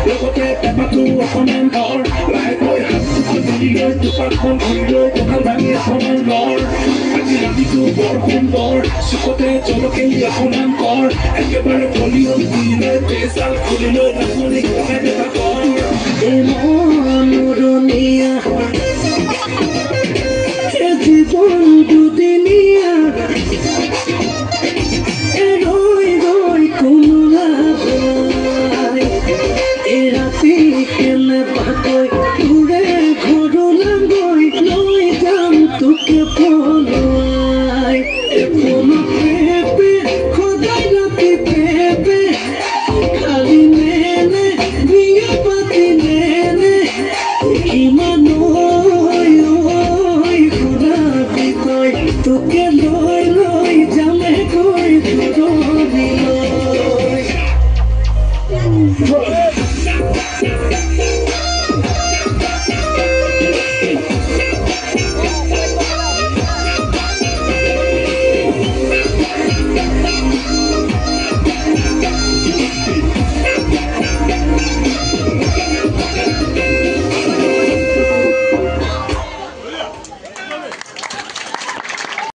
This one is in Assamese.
লগতে পেপাটো অকণমান ধৰ লাহেকৈ হাতটো তুলি লৈ দুপাকখন ঘূৰি লৈ কঁকাল ভাঙি অকণমান লৰ আজি ৰাতিটো বৰ সুন্দৰ চুকতে জলকেই অকণমান কৰ একেবাৰে ভলিউম দি লৈ পেচাল খুলি লৈ নাচনি ককাই এটা কৰ মনোৰণীয়া জীবন দুদিনীয়া ৰৈ ৰৈ কোমোৰা ৰাতি কেনে বাকৈ